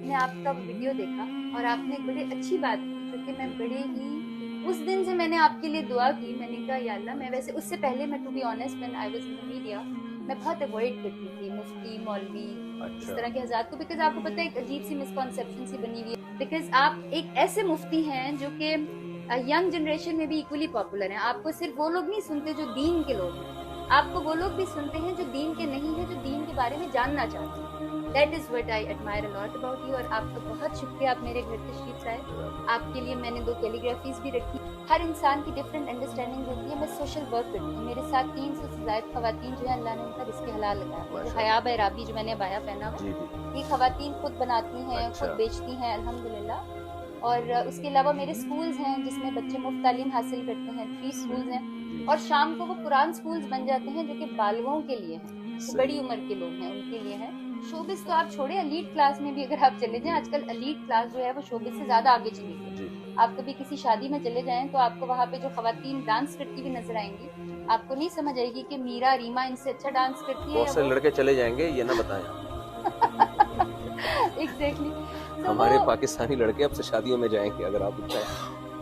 نے آپ کا ویڈیو دیکھا اور آپ نے ایک بڑی اچھی بات کی جو کہ میں بڑے ہی اس دن سے میں نے آپ کے لیے دعا کی. میں نے کہا یا اللہ, میں ویسے اس سے پہلے میں to be honest when I was in media میں بہت اوائڈ کرتی تھی مفتی مولوی اس طرح کے حضرات کو, بیکاز آپ کو پتہ ہے ایک عجیب سی مسکانسیپشن سی بنی ہوئی ہے, بیکاز آپ ایک ایسے مفتی ہیں جو کہ ینگ جنریشن میں بھی ایکولی پاپولر ہیں. آپ کو صرف وہ لوگ نہیں سنتے جو دین کے لوگ ہیں, آپ کو وہ لوگ بھی سنتے ہیں جو دین کے نہیں ہیں, جو دین کے بارے میں جاننا چاہتے ہیں. That is what I admirer a lot about you. اور آپ کا بہت شکریہ, آپ میرے گھر تشریف لائے. آپ کے لیے میں نے 2 کیلیگرافیز بھی رکھی. ہر انسان کی ڈفرینٹ انڈرسٹینڈنگ ہوتی ہے. میں سوشل ورک کرتی ہوں, میرے ساتھ 300 سے زائد خواتین جو ہیں اللہ نے ان کا رزق حلال لگایا. جو حیاب عرابی جو میں نے ابایا پہنا ہوا ہے, یہ خواتین خود بناتی ہیں, خود بیچتی ہیں الحمدللہ. اور اس کے علاوہ میرے سکولز ہیں جس میں بچے مفت تعلیم حاصل کرتے ہیں, 3 سکولز ہیں. اور شام کو وہ قرآن سکولز بن جاتے ہیں جو کہ بالغوں کے لیے ہیں, جو بڑی عمر کے لوگ ہیں ان کے لیے ہیں. شوبز تو آپ چھوڑے, ایلیٹ کلاس میں بھی اگر آپ چلے جائیں, آج کل ایلیٹ کلاس جو ہے وہ شوبز سے زیادہ آگے چلی گئی. آپ کبھی کسی شادی میں چلے جائیں تو آپ کو وہاں پہ جو خواتین ڈانس کرتی ہوئی نظر آئیں گی, آپ کو نہیں سمجھ آئے گی کہ میرا ریما ان سے اچھا ڈانس کرتی ہے. بہت سے لڑکے چلے جائیں گے, یہ نہ بتائیں. ایگزیکٹلی, ہمارے پاکستانی لڑکے اب سے شادیوں میں جائیں گے اگر آپ بتائیں.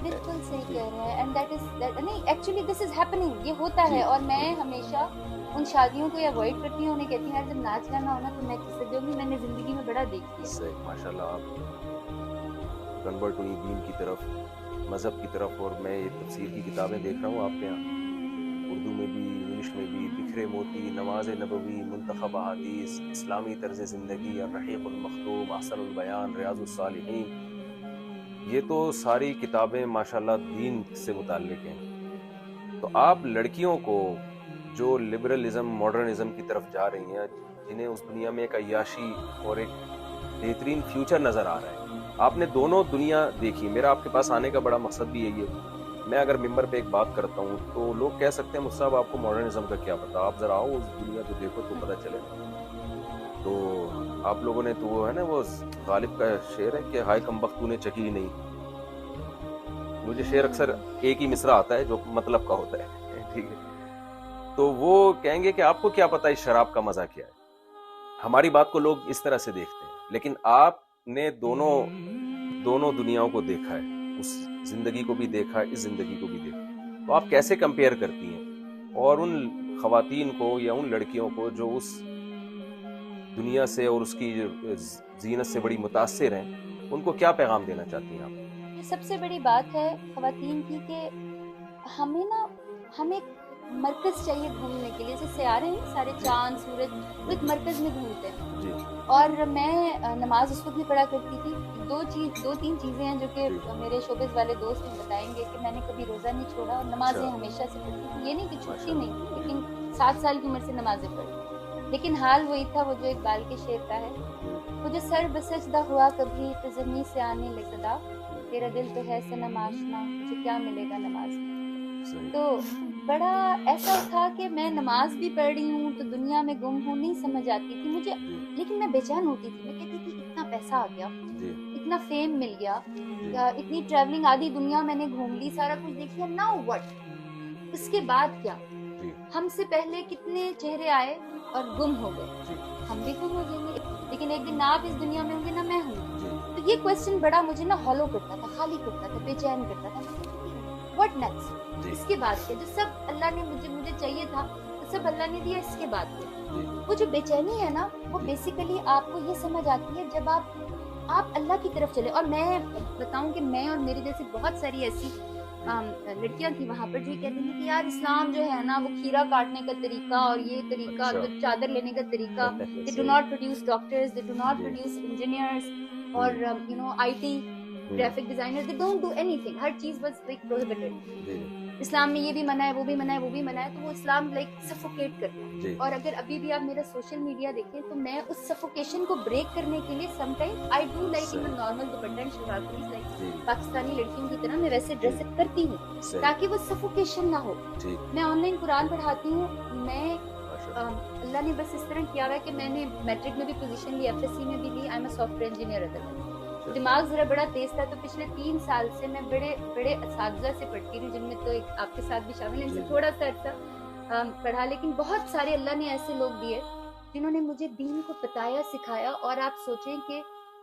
بالکل صحیح کہہ رہے ہیں. اینڈ دیٹ از نہیں, ایکچولی دس از ہیپننگ, یہ ہوتا ہے. اور میں ہمیشہ ان شادیوں کو اوائڈ کرتی ہوں, انہیں کہتی ہوں یار جب ناچ گانا ہونا تو میں کس سے دوں گی, میں نے زندگی میں بڑا دیکھی ہے. صحیح, ماشاء اللہ آپ کنورٹ ہوئی دین کی طرف, مذہب کی طرف. اور میں یہ تفسیر کی کتابیں دیکھ رہا ہوں آپ کے یہاں, اردو میں بھی انگلش میں بھی. بکھرے موتی, نماز نبوی, منتخب احادیث, اسلامی طرز زندگی, الرحیق المختوم, احسن البیان, ریاض الصالحین, یہ تو ساری کتابیں ماشاءاللہ دین سے متعلق ہیں. تو آپ لڑکیوں کو جو لبرلزم ماڈرنزم کی طرف جا رہی ہیں, جنہیں اس دنیا میں ایک عیاشی اور ایک بہترین فیوچر نظر آ رہا ہے, آپ نے دونوں دنیا دیکھی. میرا آپ کے پاس آنے کا بڑا مقصد بھی یہی ہے. میں اگر ممبر پہ ایک بات کرتا ہوں تو لوگ کہہ سکتے ہیں مجھ صاحب آپ کو ماڈرنزم کا کیا پتا, آپ ذرا آؤ اس دنیا کو دیکھو تو پتہ چلے. تو آپ لوگوں نے تو وہ ہے نا, وہ غالب کا شعر ہے کہ ہائے کم بخت تو نے چکھی ہی نہیں. مجھے شعر اکثر ایک ہی مصرع آتا ہے جو مطلب کا ہوتا ہے, ٹھیک ہے. تو وہ کہیں گے کہ آپ کو کیا پتا اس شراب کا مزہ کیا ہے. ہماری بات کو لوگ اس طرح سے دیکھتے ہیں, لیکن آپ نے دونوں دنیاؤں کو دیکھا ہے, اس زندگی کو بھی دیکھا, اس زندگی کو بھی دیکھا. تو آپ کیسے کمپیئر کرتی ہیں, اور ان خواتین کو یا ان لڑکیوں کو جو اس دنیا سے اور اس کی زینت سے بڑی متاثر ہیں, ان کو کیا پیغام دینا چاہتی ہیں آپ؟ سب سے بڑی بات ہے خواتین کی کہ ہمیں مرکز چاہیے گھومنے کے لیے. جیسے سیارے ہیں سارے, چاند سورج, وہ ایک مرکز میں گھومتے ہیں. اور میں نماز اس وقت بھی پڑھا کرتی تھی. 2-3 چیزیں ہیں جو کہ میرے شوبز والے دوست بھی بتائیں گے کہ میں نے کبھی روزہ نہیں چھوڑا, اور نمازیں ہمیشہ سے پڑھتی تھی. یہ نہیں کہ چھٹی نہیں تھی, لیکن 7 سال کی عمر سے نمازیں پڑھی. لیکن حال وہی تھا, وہ جو اقبال کے شعر کا ہے, وہ جو سر بسجدہ ہوا کبھی تو زمین سے آنے لگا, تیرا دل تو ہے صنم آشنا, مجھے کیا ملے گا نماز میں. تو بڑا ایسا تھا کہ میں نماز بھی پڑھ رہی ہوں تو دنیا میں گم ہوں, نہیں سمجھ آتی تھی مجھے, لیکن میں بے چین ہوتی تھی. میں کہتی تھی اتنا پیسہ آ گیا, اتنا فیم مل گیا, اتنی ٹریولنگ, آدھی دنیا میں نے گھوم لی, سارا کچھ دیکھ لیا, ناؤ وٹ, اس کے بعد کیا. ہم سے پہلے کتنے چہرے آئے اور گم ہو گئے, ہم بھی گم ہو جائیں گے, لیکن ایک دن نہ آپ اس دنیا میں ہوں گے نہ میں ہوں. تو یہ کوسچن بڑا مجھے نا ہالو کرتا تھا, خالی کرتا تھا, بے چین کرتا تھا. واٹ نیکسٹ, اس کے بعد کیا, جو سب اللہ نے مجھے چاہیے تھا تو سب اللہ نے دیا, اس کے بعد کیا. وہ جو بے چینی ہے نا, وہ بیسیکلی آپ کو یہ سمجھ آتی ہے جب آپ اللہ کی طرف چلے. اور میں بتاؤں کہ میں اور میرے جیسے بہت ساری ایسی لڑکیاں تھی وہاں پر جو یہ کہتی ہیں کہ یار اسلام جو ہے نا, وہ کھیرا کاٹنے کا طریقہ اور یہ طریقہ, چادر لینے کا طریقہ, they do not produce doctors, they do not produce engineers, اور IT graphic designers, they don't do anything. ہر چیز بس like prohibited. اسلام میں یہ بھی منع ہے, وہ بھی منع ہے, وہ بھی منع ہے. تو وہ اسلام لائک سفوکیٹ کرتا ہے. اور اگر ابھی بھی آپ میرا سوشل میڈیا دیکھیں تو میں اس سفوکیشن کو بریک کرنے کے لیے some time I do like in normal dupatta and shalwar kameez, like Pakistani لڑکیوں کی طرح میں ویسے ڈریس اپ کرتی ہوں تاکہ وہ سفوکیشن نہ ہو. میں آن لائن قرآن پڑھاتی ہوں. میں اللہ نے بس اس طرح کیا ہوا ہے کہ میں نے میٹرک میں بھی پوزیشن لی, FSC میں بھی لی. I am a soft where engineer. دماغ ذرا بڑا تیز تھا, تو پچھلے 3 سال سے میں بڑے اساتذہ سے پڑھتی ہوں, جن میں تو ایک آپ کے ساتھ بھی شامل ہیں, ان سے تھوڑا سا عرصہ پڑھا. لیکن بہت سارے اللہ نے ایسے لوگ دیے جنہوں نے مجھے دین کو بتایا, سکھایا. اور آپ سوچیں کہ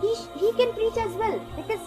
he can preach as well because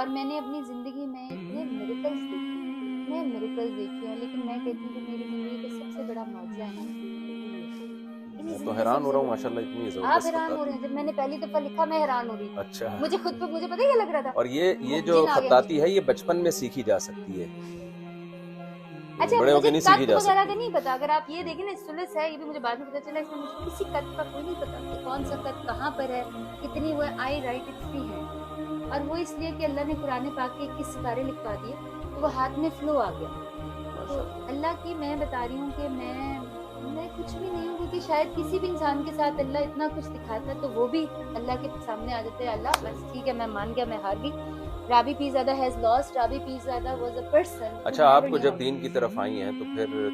اور میں نے اپنی زندگی میں اتنے میریکلز دیکھے ہیں، لیکن میں کہتی ہوں کہ میری زندگی کا سب سے بڑا معجزہ ہے نا، میں تو حیران ہو رہا ہوں ماشاءاللہ، اتنی آپ زبردست حیران ہو رہے ہیں؟ جب میں نے پہلی دفعہ لکھا میں حیران ہو رہی تھی، اچھا، مجھے خود پہ مجھے پتہ ہی کیا لگ رہا تھا، اور یہ جو جن آ گیا خطاطی مجھ ہے میں۔ یہ بچپن میں سیکھی جا سکتی ہے، اچھا بڑے ہو مجھے کے نہیں سیکھی قط جا وغیرہ کا سکتی؟ نہیں پتا، اگر آپ یہ دیکھیں نا ثلث ہے، یہ بھی مجھے بعد میں پتا چلا، اس میں مجھے کسی قط کا کوئی نہیں پتا کہ کون سا قط کہاں پر ہے، کتنی وہ آئی رائٹ اٹ فری ہے، اور وہ اس لیے کہ اللہ نے قرآن پاک کے 21 ستارے لکھوا دیے تو وہ ہاتھ میں فلو آ گیا۔ تو اللہ کی میں بتا رہی ہوں کہ میں کچھ بھی نہیں ہوں، کیونکہ شاید کسی بھی انسان کے ساتھ اللہ اتنا کچھ دکھاتا تو وہ بھی اللہ کے سامنے آ جاتے ہیں، اللہ بس ٹھیک ہے میں مان گیا، میں ہار گئی۔ رابی Pirzada has lost. Rabi Pirzada was a person who اچھا، آپ never کو knew جب how to دین کی طرف آئی ہیں تو پھر